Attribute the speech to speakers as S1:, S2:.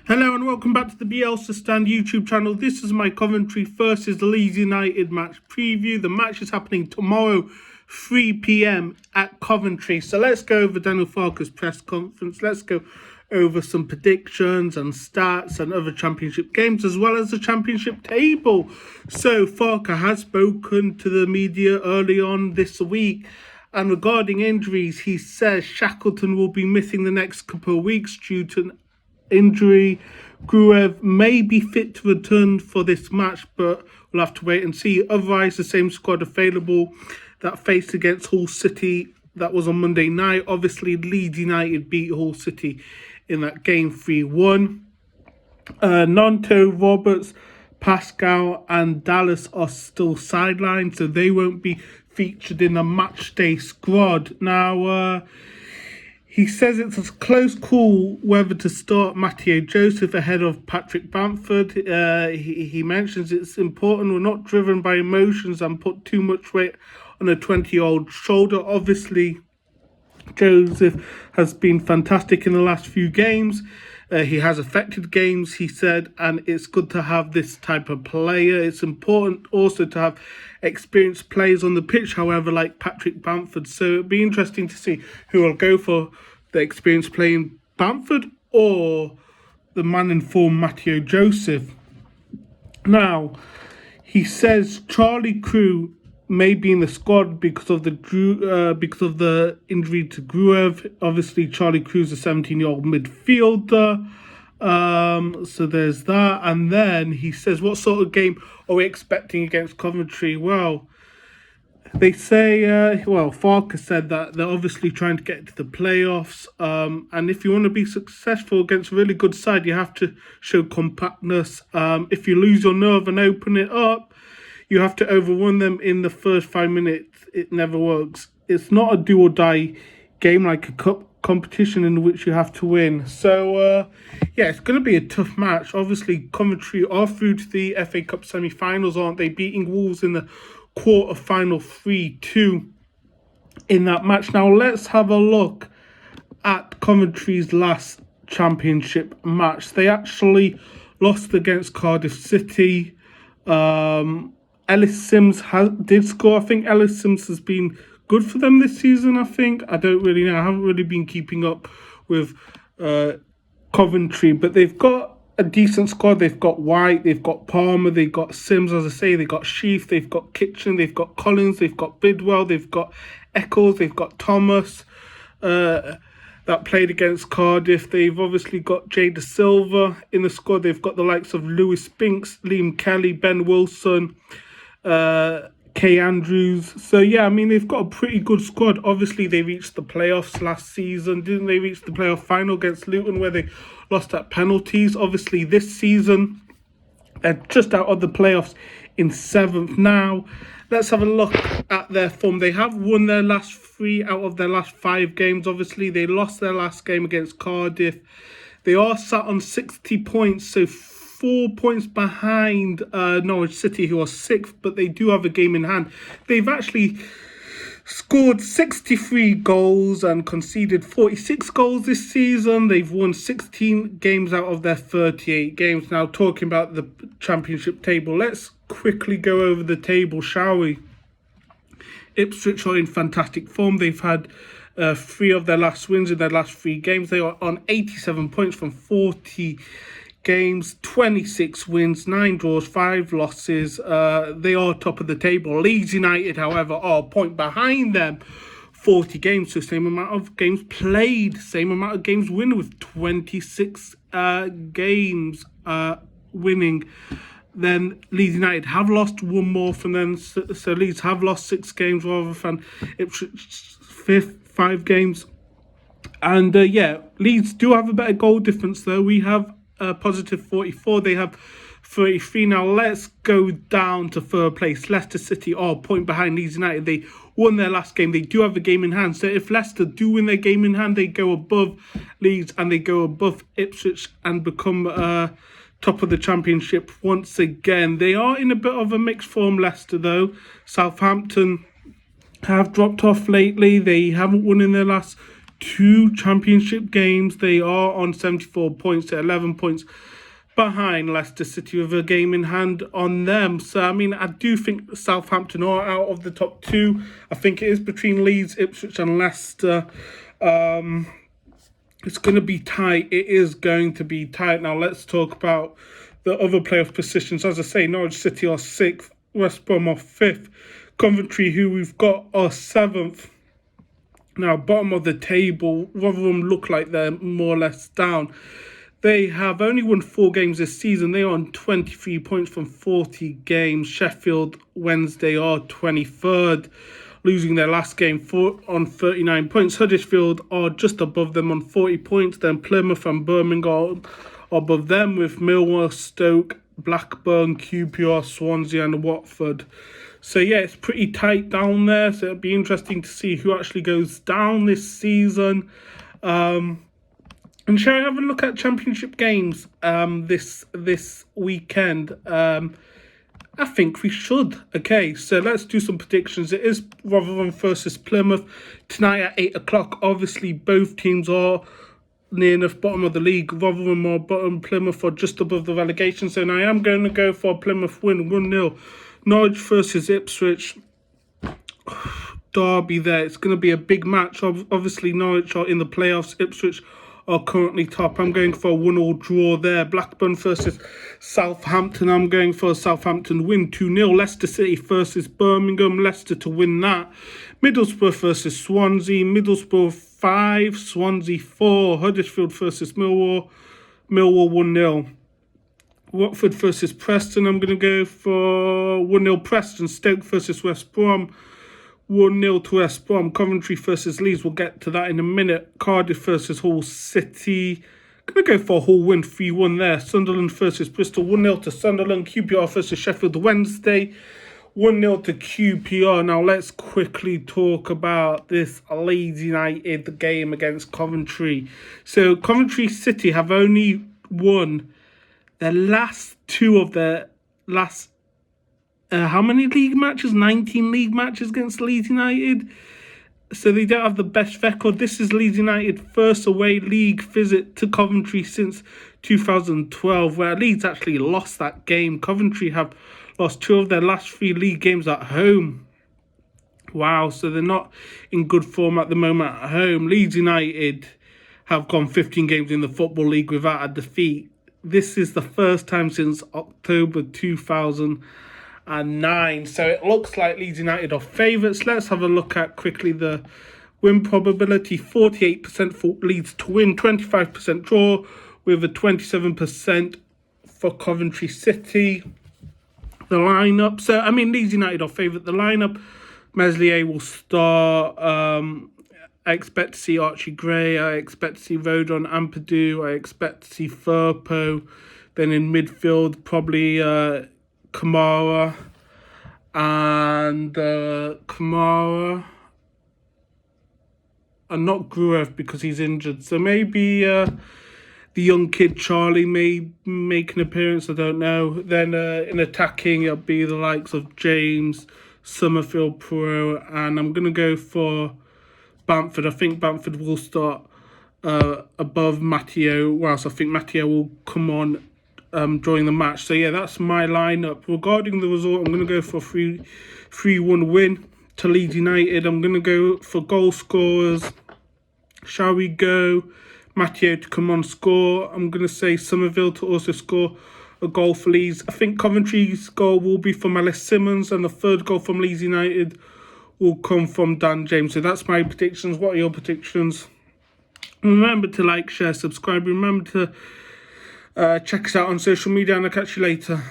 S1: Hello and welcome back to the Bielsa Stand YouTube channel. This is my Coventry versus Leeds United match preview. The match is happening tomorrow, 3 p.m. at Coventry. So let's go over Daniel Farke's press conference. Let's go over some predictions and stats and other championship games, as well as the championship table. So Farke has spoken to the media early on this week. And regarding injuries, he says Shackleton will be missing the next couple of weeks due to an injury. Gruev may be fit to return for this match, but we'll have to wait and see. Otherwise, the same squad available that faced against Hull City, that was on Monday night. Obviously, Leeds United beat Hull City in that game 3-1. Nanto, Roberts, Pascal and Dallas are still sidelined, so they won't be featured in the matchday squad. Now, he says it's a close call whether to start Matteo Joseph ahead of Patrick Bamford. He mentions it's important we're not driven by emotions and put too much weight on a 20-year-old shoulder. Obviously, Joseph has been fantastic in the last few games. He has affected games, he said, and it's good to have this type of player. It's important also to have experienced players on the pitch, however, like Patrick Bamford. So it'd be interesting to see who will go for the experienced playing Bamford or the man in form, Matteo Joseph. Now, he says Charlie Crew may be in the squad because of the injury to Gruev. Obviously, Charlie Crew's a 17-year-old midfielder. So there's that. And then he says, what sort of game are we expecting against Coventry? Well, they say, Farke said that they're obviously trying to get to the playoffs. And if you want to be successful against a really good side, you have to show compactness. If you lose your nerve and open it up, you have to overrun them in the first 5 minutes. It never works. It's not a do-or-die game like a cup competition in which you have to win. So, it's going to be a tough match. Obviously, Coventry are through to the FA Cup semi-finals, aren't they? Beating Wolves in the quarter-final 3-2 in that match. Now, let's have a look at Coventry's last championship match. They actually lost against Cardiff City. Ellis Sims did score. I think Ellis Sims has been good for them this season, I think. I don't really know. I haven't really been keeping up with Coventry, but they've got a decent squad. They've got White, they've got Palmer, they've got Sims, as I say, they've got Sheaf, they've got Kitchen, they've got Collins, they've got Bidwell, they've got Eccles, they've got Thomas that played against Cardiff. They've obviously got Jay Da Silva in the squad. They've got the likes of Lewis Spinks, Liam Kelly, Ben Wilson, Kay Andrews. So they've got a pretty good squad. Obviously, they reached the playoffs last season. Didn't they reach the playoff final against Luton where they lost at penalties? Obviously, this season they're just out of the playoffs in 7th. Now, let's have a look at their form. They have won their last 3 out of their last 5 games. Obviously, they lost their last game against Cardiff. They are sat on 60 points, so 4 points behind Norwich City, who are 6th, but they do have a game in hand. They've actually scored 63 goals and conceded 46 goals this season. They've won 16 games out of their 38 games. Now, talking about the championship table, let's quickly go over the table, shall we? Ipswich are in fantastic form. They've had 3 of their last wins in their last 3 games. They are on 87 points from 40 games, 26 wins, 9 draws, 5 losses. They are top of the table. Leeds United, however, are a point behind them, 40 games, so same amount of games played, same amount of games win, with 26 games winning. Then Leeds United have lost 1 more from them, so Leeds have lost 6 games rather than Ipswich 5 games. And Leeds do have a better goal difference though. We have positive 44, they have 33. Now let's go down to 3rd place. Leicester City are a point behind Leeds United. They won their last game. They do have a game in hand. So if Leicester do win their game in hand, they go above Leeds and they go above Ipswich and become top of the championship once again. They are in a bit of a mixed form, Leicester, though. Southampton have dropped off lately. They haven't won in their last 2 championship games. They are on 74 points, to 11 points behind Leicester City with a game in hand on them. So, I mean, I do think Southampton are out of the top 2. I think it is between Leeds, Ipswich and Leicester. It's going to be tight. It is going to be tight. Now, let's talk about the other playoff positions. As I say, Norwich City are 6th, West Brom are 5th, Coventry, who we've got, are 7th. Now, bottom of the table, Rotherham look like they're more or less down. They have only won 4 games this season. They are on 23 points from 40 games. Sheffield Wednesday are 23rd, losing their last game on 39 points. Huddersfield are just above them on 40 points. Then Plymouth and Birmingham are above them, with Millwall, Stoke, Blackburn, QPR, Swansea and Watford. So, yeah, it's pretty tight down there. So, it'll be interesting to see who actually goes down this season. And shall we have a look at championship games this weekend? I think we should. Okay, so let's do some predictions. It is Rotherham versus Plymouth tonight at 8 o'clock. Obviously, both teams are near enough bottom of the league. Rotherham are bottom, Plymouth are just above the relegation zone. I am going to go for a Plymouth win, 1-0. Norwich versus Ipswich. Derby there. It's going to be a big match. Obviously, Norwich are in the playoffs. Ipswich are currently top. I'm going for a 1-1 draw there. Blackburn versus Southampton. I'm going for a Southampton win, 2-0. Leicester City versus Birmingham. Leicester to win that. Middlesbrough versus Swansea. Middlesbrough 5, Swansea 4. Huddersfield versus Millwall. Millwall 1-0. Watford versus Preston. I'm going to go for 1-0 Preston. Stoke versus West Brom. 1-0 to West Brom. Coventry versus Leeds. We'll get to that in a minute. Cardiff versus Hull City. Going to go for a Hull win, 3-1 there. Sunderland versus Bristol. 1-0 to Sunderland. QPR versus Sheffield Wednesday. 1-0 to QPR. Now let's quickly talk about this Leeds United game against Coventry. So Coventry City have only won their last 2 of their last how many league matches? 19 league matches against Leeds United. So they don't have the best record. This is Leeds United's first away league visit to Coventry since 2012, where Leeds actually lost that game. Coventry have lost 2 of their last 3 league games at home. Wow, so they're not in good form at the moment at home. Leeds United have gone 15 games in the Football League without a defeat. This is the first time since October 2009. So it looks like Leeds United are favourites. Let's have a look at quickly the win probability. 48% for Leeds to win, 25% draw, with a 27% for Coventry City. The lineup. So, I mean, Leeds United are favourite. The lineup, Meslier will start. I expect to see Archie Gray. I expect to see Rodon Ampadu. I expect to see Firpo. Then in midfield, probably Kamara and not Gruev because he's injured. So maybe the young kid Charlie may make an appearance. I don't know. Then in attacking, it'll be the likes of James, Summerfield, Pro, and I'm going to go for Bamford. I think Bamford will start above Matteo, whilst I think Matteo will come on during the match. So yeah, that's my lineup. Regarding the result, I'm going to go for a 3-1 win to Leeds United. I'm going to go for goal scorers. Shall we go Matteo to come on score? I'm going to say Somerville to also score a goal for Leeds. I think Coventry's goal will be from Ellis Simmons, and the third goal from Leeds United will come from Dan James. So that's my predictions. What are your predictions? Remember to like, share, subscribe. Remember to check us out on social media, and I'll catch you later.